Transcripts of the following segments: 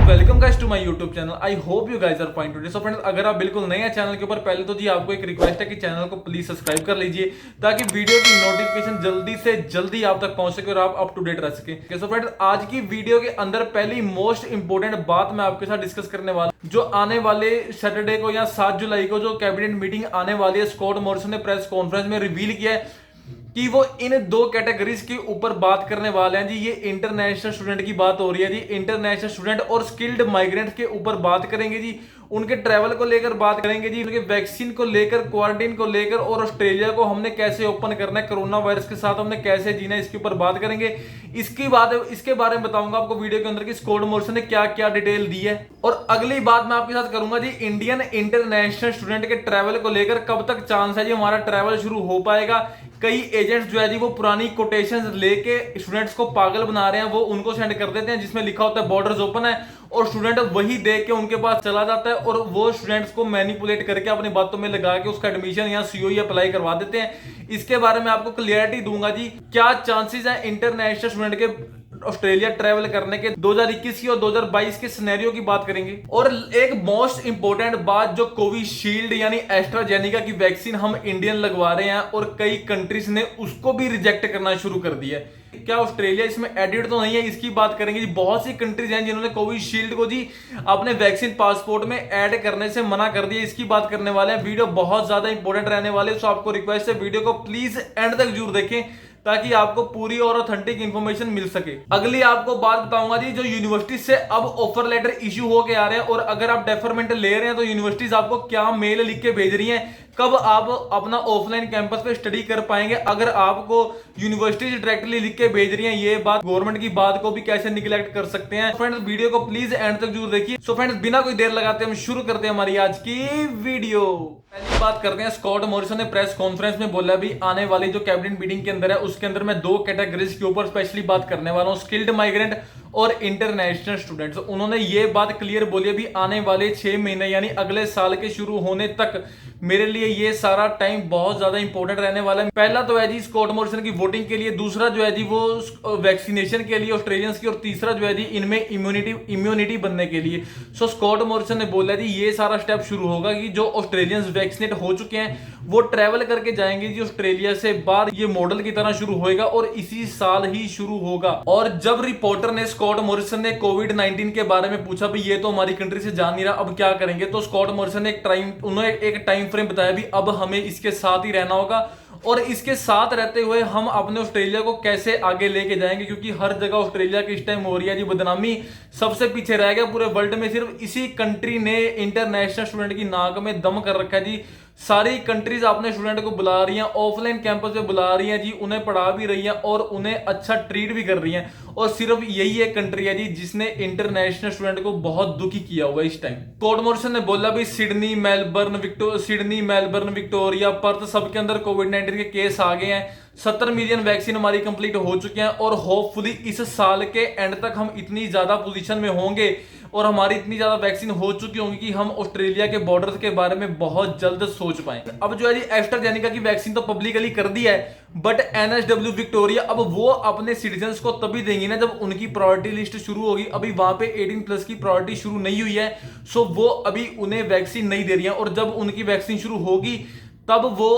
Welcome guys to my YouTube channel. I hope you guys are fine today. So friends, अगर आप बिल्कुल नए हैं चैनल के ऊपर, पहले तो जी आपको एक रिक्वेस्ट है कि चैनल को प्लीज सब्सक्राइब कर लीजिए ताकि वीडियो की नोटिफिकेशन जल्दी से जल्दी आप तक पहुंच सके और आप अप टू डेट रह सके। सो फ्रेंड्स, आज की वीडियो के अंदर पहली मोस्ट इंपोर्टेंट बात मैं आपके साथ डिस्कस करने वाला हूं। जो आने वाले सैटरडे को या 7 जुलाई को जो कैबिनेट मीटिंग आने वाली है, स्कॉट मॉरिसन ने प्रेस कॉन्फ्रेंस में रिवील किया है कि वो इन दो कैटेगरीज के ऊपर बात करने वाले हैं जी। ये इंटरनेशनल स्टूडेंट की बात हो रही है जी। इंटरनेशनल स्टूडेंट और स्किल्ड माइग्रेंट के ऊपर बात करेंगे जी। उनके ट्रैवल को लेकर बात करेंगे जी, उनके वैक्सीन को लेकर, क्वारंटाइन को लेकर, और ऑस्ट्रेलिया को हमने कैसे ओपन करना है, कोरोना वायरस के साथ हमने कैसे जीना है, इसके ऊपर बात करेंगे। इसके बारे में बताऊंगा आपको वीडियो के अंदर कि स्कॉट मॉरिसन ने क्या क्या डिटेल दी है। और अगली बात मैं आपके साथ करूंगा जी, इंडियन इंटरनेशनल स्टूडेंट के ट्रैवल को लेकर कब तक चांस है जी हमारा ट्रैवल शुरू हो पाएगा। कई एजेंट्स जो है जी वो पुरानी कोटेशंस लेके स्टूडेंट्स को पागल बना रहे हैं, वो उनको सेंड कर देते हैं जिसमें लिखा होता है बॉर्डर्स ओपन है, और स्टूडेंट वही देख के उनके पास चला जाता है और वो स्टूडेंट्स को मैनिपुलेट करके अपनी बातों में लगा के उसका एडमिशन या सीओई अप्लाई करवा देते हैं। इसके बारे में आपको क्लियरिटी दूंगा जी, क्या चांसेस हैं इंटरनेशनल स्टूडेंट के ऑस्ट्रेलिया ट्रैवल करने के। 2021 की और 2022 के सिनेरियो की बात करेंगे। और एक मोस्ट इंपोर्टेंट बात, जो कोविशील्ड यानी एस्ट्राजेनिका की वैक्सीन हम इंडियन लगवा रहे हैं और कई कंट्रीज ने उसको भी रिजेक्ट करना शुरू कर दिया है। क्या ऑस्ट्रेलिया इसमें एडिड तो नहीं है, इसकी बात करेंगे जी। बहुत सी कंट्रीज हैं जिन्होंने कोविशील्ड को जी अपने वैक्सीन पासपोर्ट में ऐड करने से मना कर दिया, इसकी बात करने वाले हैं। वीडियो बहुत ज्यादा इंपॉर्टेंट रहने वाले हैं, तो आपको रिक्वेस्ट है वीडियो को प्लीज एंड तक जरूर देखें ताकि आपको पूरी और ऑथेंटिक इंफॉर्मेशन मिल सके। अगली आपको बात बताऊंगा जी, जो यूनिवर्सिटी से अब ऑफर लेटर इश्यू होके आ रहे हैं, और अगर आप डेफरमेंट ले रहे हैं तो यूनिवर्सिटीज आपको क्या मेल लिख के भेज रही हैं, कब आप अपना ऑफलाइन कैंपस पे स्टडी कर पाएंगे। अगर आपको यूनिवर्सिटी डायरेक्टली लिख के भेज रही हैं, ये बात गवर्नमेंट की बात को भी कैसे निगलेक्ट कर सकते हैं। फ्रेंड्स, वीडियो को प्लीज एंड तक जरूर देखिए। सो फ्रेंड्स, बिना कोई देर लगाते हम शुरू करते हैं हमारी आज की वीडियो। पहली बात करते हैं, स्कॉट मॉरिसन ने प्रेस कॉन्फ्रेंस में बोला भी आने वाली जो कैबिनेट मीटिंग के अंदर है उसके अंदर मैं दो कैटेगरीज के ऊपर स्पेशली बात करने वाला हूं, स्किल्ड माइग्रेंट और इंटरनेशनल स्टूडेंट्स। उन्होंने ये बात क्लियर बोली भी आने वाले 6 महीने यानी अगले साल के शुरू होने तक मेरे लिए ये सारा टाइम बहुत ज्यादा इंपॉर्टेंट रहने वाला है। पहला तो है जी स्कॉट मॉरिसन की वोटिंग के लिए, दूसरा जो है जी वो वैक्सीनेशन के लिए ऑस्ट्रेलियंस की, और तीसरा जो है जी इनमें इम्यूनिटी बनने के लिए। सो स्कॉट मॉरिसन ने बोला जी ये सारा स्टेप शुरू होगा कि जो ऑस्ट्रेलियंस वैक्सीनेट हो चुके हैं वो ट्रैवल करके जाएंगे जी ऑस्ट्रेलिया से बाहर। ये मॉडल की तरह शुरू होएगा और इसी साल ही शुरू होगा। और जब रिपोर्टर ने स्कॉट मॉरिसन ने कोविड-19 के बारे में पूछा भी ये तो हमारी कंट्री से जा नहीं रहा, अब क्या करेंगे, तो स्कॉट मॉरिसन ने एक टाइम फ्रेम बताया भी अब हमें इसके साथ ही रहना होगा, और इसके साथ रहते हुए हम अपने ऑस्ट्रेलिया को कैसे आगे लेके जाएंगे, क्योंकि हर जगह ऑस्ट्रेलिया की इस टाइम हो रही है जी बदनामी। सबसे पीछे रह गया पूरे वर्ल्ड में, सिर्फ इसी कंट्री ने इंटरनेशनल स्टूडेंट की नाक में दम कर रखा है जी। सारी कंट्रीज अपने स्टूडेंट को बुला रही हैं, ऑफलाइन कैंपस पे बुला रही हैं जी, उन्हें पढ़ा भी रही हैं और उन्हें अच्छा ट्रीट भी कर रही हैं, और सिर्फ यही एक कंट्री है जी जिसने इंटरनेशनल स्टूडेंट को बहुत दुखी किया हुआ इस टाइम। स्कॉट मॉरिसन ने बोला भी सिडनी, मेलबर्न, विक्टोरिया, पर्थ सबके अंदर कोविड-19 के केस आ गए हैं। 70 मिलियन वैक्सीन हमारी कंप्लीट हो चुके हैं, और होपफुली इस साल के एंड तक हम इतनी ज्यादा पोजीशन में होंगे और हमारी इतनी ज्यादा वैक्सीन हो चुकी होंगी कि हम ऑस्ट्रेलिया के बॉर्डर के बारे में बहुत जल्द सोच पाए। अब जो है जी एस्ट्राजेनिका की वैक्सीन तो पब्लिकली कर दी है, बट एनएसडब्ल्यू विक्टोरिया अब वो अपने सिटीजन्स को तभी देंगी ना जब उनकी प्रायोरिटी लिस्ट शुरू होगी। अभी वहां पे 18+ की प्रायोरिटी शुरू नहीं हुई है, सो वो अभी उन्हें वैक्सीन नहीं दे रही है, और जब उनकी वैक्सीन शुरू होगी तब वो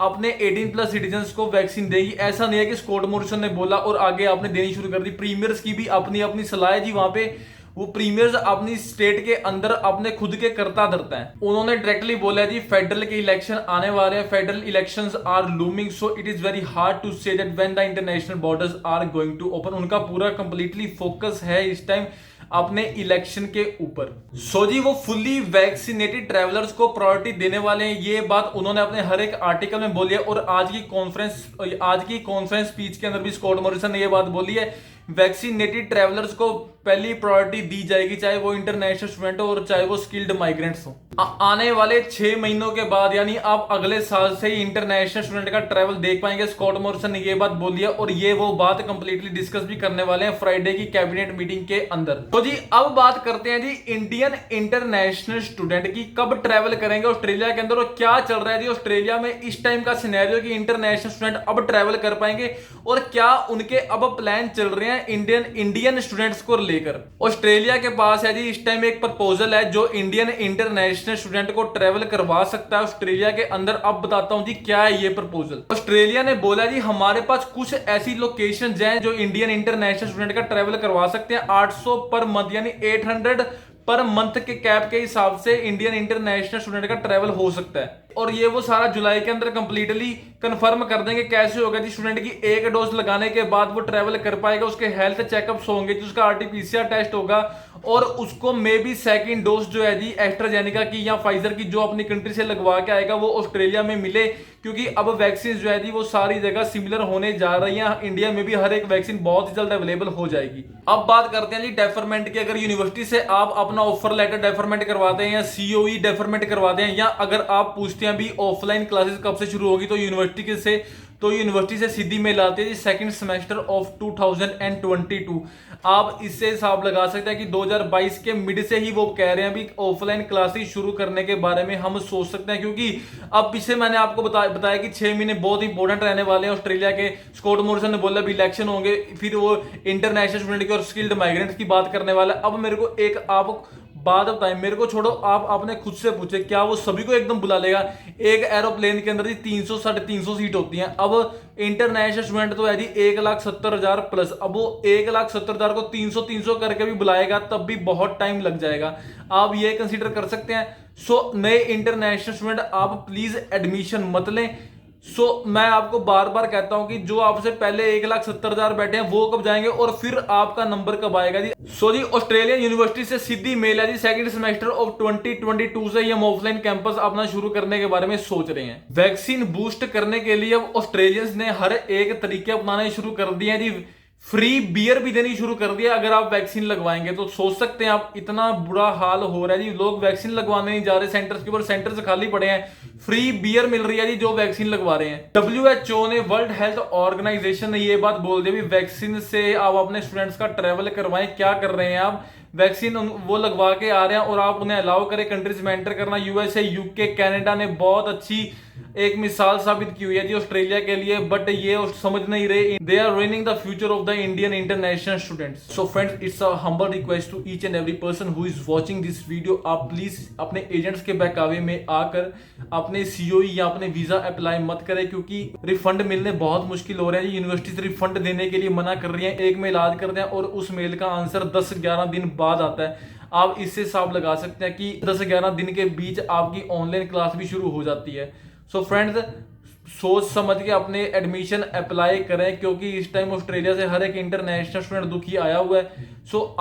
अपने 18+ सिटीजन्स को वैक्सीन देगी। ऐसा नहीं है कि स्कॉट मॉरिसन ने बोला और आगे आपने देनी शुरू कर दी। प्रीमियर्स की भी अपनी अपनी सलाह है जी, वहां पे वो प्रीमियर्स अपनी स्टेट के अंदर अपने खुद के करता धरता है। उन्होंने डायरेक्टली बोला जी फेडरल के इलेक्शन आने वाले हैं, federal elections are looming, so it is very hard to say that when the international borders are going to open. उनका पूरा कंप्लीटली फोकस है इस टाइम अपने इलेक्शन के ऊपर। सो जी वो फुल्ली वैक्सीनेटेड ट्रैवलर्स को प्रायोरिटी देने वाले हैं, ये बात उन्होंने अपने हर एक आर्टिकल में बोली है। और आज की कॉन्फ्रेंस स्पीच के अंदर भी स्कॉट मॉरिसन ने ये बात बोली है, वैक्सीनेटेड ट्रैवलर्स को पहली प्रायोरिटी दी जाएगी, चाहे वो इंटरनेशनल स्टूडेंट हो और चाहे वो स्किल्ड माइग्रेंट्स हो। आने वाले 6 महीनों के बाद यानी आप अगले साल से ही इंटरनेशनल स्टूडेंट का ट्रैवल देख पाएंगे। स्कॉट मॉरिसन ने ये बात बोली है, और ये वो बात कंप्लीटली डिस्कस भी करने वाले हैं फ्राइडे की कैबिनेट मीटिंग के अंदर। तो जी अब बात करते हैं जी इंडियन इंटरनेशनल स्टूडेंट की, कब ट्रैवल करेंगे ऑस्ट्रेलिया के अंदर और क्या चल रहा है जी ऑस्ट्रेलिया में इस टाइम का सिनेरियो कि इंटरनेशनल स्टूडेंट अब ट्रैवल कर पाएंगे, और क्या उनके अब प्लान चल रहे हैं हैं इंडियन स्टूडेंट्स को लेकर। ऑस्ट्रेलिया के पास है जी इस टाइम एक प्रपोजल है जो इंडियन इंटरनेशनल स्टूडेंट को ट्रेवल करवा सकता है ऑस्ट्रेलिया के अंदर। अब बताता हूं जी क्या है ये प्रपोजल। ऑस्ट्रेलिया ने बोला जी हमारे पास कुछ ऐसी लोकेशन हैं जो इंडियन इंटरनेशनल स्टूडेंट का ट्रेवल करवा सकते हैं 800 पर मंथ, यानी 800 पर मंथ के कैप के हिसाब से इंडियन इंटरनेशनल स्टूडेंट का ट्रेवल हो सकता है। और ये वो सारा जुलाई के अंदर कंप्लीटली कंफर्म कर देंगे। कैसे होगा जी, स्टूडेंट की एक डोज लगाने के बाद वो ट्रेवल कर पाएगा, उसके हेल्थ चेकअप्स होंगे, उसका आरटीपीसीआर टेस्ट होगा और उसको मे बी सेकंड डोज जो है जी एस्ट्राजेनेका की या फाइजर की जो अपनी कंट्री से लगवा के आएगा वो ऑस्ट्रेलिया में मिले, क्योंकि अब वैक्सीन जो है जी वो सारी जगह सिमिलर होने जा रही है। इंडिया में भी हर एक वैक्सीन बहुत ही जल्द अवेलेबल हो जाएगी। अब बात करते हैं जी डेफरमेंट की। अगर यूनिवर्सिटी से आप अपना ऑफर लेटर डेफरमेंट करवाते हैं या सीओई डेफरमेंट करवाते हैं, या अगर आप पूछते हैं भी ऑफलाइन क्लासेस कब से शुरू होगी, तो यूनिवर्सिटी से सीधी मेल आती है जी सेकंड सेमेस्टर ऑफ 2022। आप इससे हिसाब लगा सकते हैं कि 2022 के मिड से ही वो कह रहे हैं भी ऑफलाइन क्लासेस शुरू करने के बारे में हम सोच सकते हैं, क्योंकि अब पीछे मैंने आपको बताया कि 6 महीने बहुत इंपॉर्टेंट रहने वाले हैं ऑस्ट्रेलिया के। स्कॉट मॉरिसन ने बोला भी इलेक्शन होंगे, फिर वो इंटरनेशनल स्टूडेंट की और स्किल्ड माइग्रेंट्स की बात करने वाला है। अब मेरे को एक आप बात बताएं, मेरे को छोड़ो, आप अपने खुद से पूछे क्या वो सभी को एकदम बुला लेगा? एक एरोप्लेन के अंदर जी 300 350 सीट होती हैं। अब इंटरनेशनल स्टूडेंट तो है जी 1,70,000 प्लस। अब वो 1,70,000 को 300 करके भी बुलाएगा तब भी बहुत टाइम लग जाएगा। आप ये कंसीडर कर सकते हैं। सो नए इंटरनेशनल स्टूडेंट आप प्लीज एडमिशन मत लें। मैं आपको बार बार कहता हूं कि जो आपसे पहले 1,70,000 बैठे हैं वो कब जाएंगे और फिर आपका नंबर कब आएगा जी। जी ऑस्ट्रेलियन यूनिवर्सिटी से सीधी मेल है जी सेकंड सेमेस्टर ऑफ 2022 से ही हम ऑफलाइन कैंपस अपना शुरू करने के बारे में सोच रहे हैं। वैक्सीन बूस्ट करने के लिए अब ऑस्ट्रेलियंस ने हर एक तरीके अपनाने शुरू कर दिए हैं जी। फ्री बियर भी देनी शुरू कर दिया अगर आप वैक्सीन लगवाएंगे तो। सोच सकते हैं आप, इतना बुरा हाल हो रहा है जी, लोग वैक्सीन लगवाने नहीं जा रहे सेंटर्स के ऊपर, सेंटर्स खाली पड़े हैं। फ्री बियर मिल रही है जी जो वैक्सीन लगवा रहे हैं। WHO ने, वर्ल्ड हेल्थ ऑर्गेनाइजेशन ने ये बात बोल दी भी वैक्सीन से आप अपने स्टूडेंट्स का ट्रेवल करवाएं। क्या कर रहे हैं आप? वैक्सीन वो लगवा के आ रहे हैं और आप उन्हें अलाउ करें कंट्रीज में एंटर करना। यूएसए, यूके, कनाडा ने बहुत अच्छी एक मिसाल साबित की हुई है जी ऑस्ट्रेलिया के लिए, बट ये समझ नहीं रहे। They are ruining the future of the Indian international students. So friends, it's a humble request to each and every person who is watching this video, आप प्लीज अपने एजेंट्स के बहकावे में आकर अपने सीओई या अपने वीजा अप्लाई मत करें, क्योंकि रिफंड मिलने बहुत मुश्किल हो रहे हैं। यूनिवर्सिटी से रिफंड देने के लिए मना कर रही है। एक मेल आज करते हैं और उस मेल का आंसर 10-11 दिन बाद आता है। आप इससे हिसाब लगा सकते हैं कि 10-11 दिन के बीच आपकी ऑनलाइन क्लास भी शुरू हो जाती है। सो फ्रेंड्स, सोच समझ के अपने एडमिशन अप्लाई करें, क्योंकि इस टाइम ऑस्ट्रेलिया से हर एक इंटरनेशनल स्टूडेंट दुखी आया हुआ है।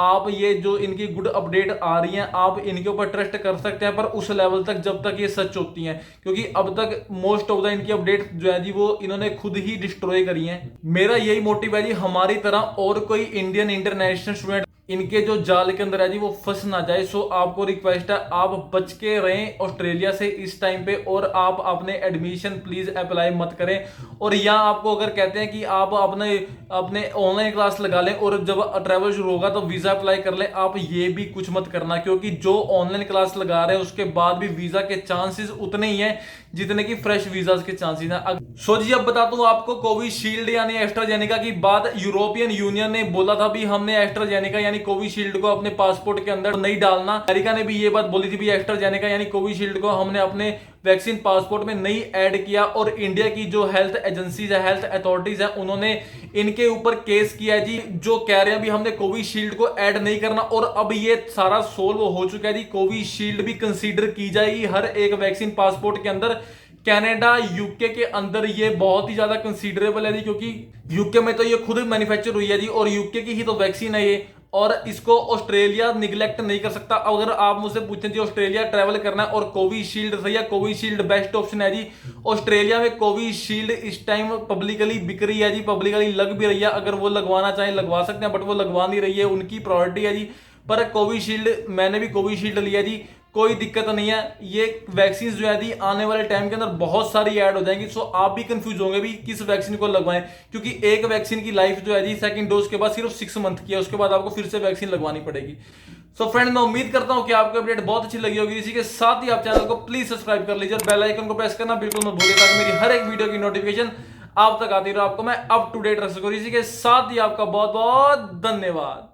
आप ये जो इनकी गुड अपडेट आ रही हैं आप इनके ऊपर ट्रस्ट कर सकते हैं, पर उस लेवल तक जब तक ये सच होती हैं, क्योंकि अब तक मोस्ट ऑफ द इनकी अपडेट जो है जी वो इन्होंने खुद ही डिस्ट्रॉय करी हैं। मेरा यही मोटिव है जी, हमारी तरह और कोई इंडियन इंटरनेशनल स्टूडेंट इनके जो जाल के अंदर है जी वो फंस ना जाए। आपको रिक्वेस्ट है, आप बच के रहें ऑस्ट्रेलिया से इस टाइम पे, और आप अपने एडमिशन प्लीज अप्लाई मत करें। और यहाँ आपको अगर कहते हैं कि आप अपने ऑनलाइन क्लास लगा लें और जब ट्रैवल शुरू होगा तो वीजा अप्लाई कर लें, आप ये भी कुछ मत करना, क्योंकि जो ऑनलाइन क्लास लगा रहे हैं उसके बाद भी वीजा के चांसेस उतने ही हैं जितने की फ्रेश वीजा के चांसेस हैं। जी अब बता दूं आपको, कोविशील्ड यानी एस्ट्राजेनेका की बात यूरोपियन यूनियन ने बोला था भी हमने एस्ट्राजेनेका यानी कोविशील्ड को अपने पासपोर्ट के अंदर नहीं डालना। अमेरिका ने भी ये बात बोली थी भी एस्ट्राजेनेका यानी कोविशील्ड को हमने अपने वैक्सीन पासपोर्ट में नहीं ऐड किया। और इंडिया की जो हेल्थ एजेंसीज है, हेल्थ अथॉरिटीज है, उन्होंने इनके ऊपर केस किया है जी, जो कह रहे हैं भी हमने कोविशील्ड को ऐड नहीं करना। और अब ये सारा सोल्व हो चुका है जी, कोविशील्ड भी कंसीडर की जाएगी हर एक वैक्सीन पासपोर्ट के अंदर। कनाडा, यूके के अंदर ये बहुत ही ज्यादा कंसीडरेबल है जी, क्योंकि यूके में तो ये खुद मैन्युफैक्चर हुई है जी और यूके की ही तो वैक्सीन है ये, और इसको ऑस्ट्रेलिया निगलेक्ट नहीं कर सकता। अगर आप मुझसे पूछें जी ऑस्ट्रेलिया ट्रैवल करना है और कोविशील्ड सही है, कोविशील्ड बेस्ट ऑप्शन है जी। ऑस्ट्रेलिया में कोविशील्ड इस टाइम पब्लिकली बिक रही है जी, पब्लिकली लग भी रही है। अगर वो लगवाना चाहें लगवा सकते हैं, बट वो लगवा नहीं रही है, उनकी प्रायोरिटी है जी। पर कोविशील्ड, मैंने भी कोविशील्ड लिया जी, कोई दिक्कत नहीं है। ये वैक्सीन जो है जी आने वाले टाइम के अंदर बहुत सारी ऐड हो जाएंगी। आप भी कंफ्यूज होंगे भी किस वैक्सीन को लगवाएं, क्योंकि एक वैक्सीन की लाइफ जो है जी सेकंड डोज के बाद सिर्फ 6 मंथ की है, उसके बाद आपको फिर से वैक्सीन लगवानी पड़ेगी। फ्रेंड, मैं उम्मीद करता हूं कि आपको अपडेट बहुत अच्छी लगी होगी। इसी के साथ ही आप चैनल को प्लीज सब्सक्राइब कर लीजिए और बेल आइकन को प्रेस करना बिल्कुल मत भूलिए, ताकि मेरी हर एक वीडियो की नोटिफिकेशन आप तक आती रहो, आपको मैं अप टू डेट रख सकूं। इसी के साथ ही आपका बहुत बहुत धन्यवाद।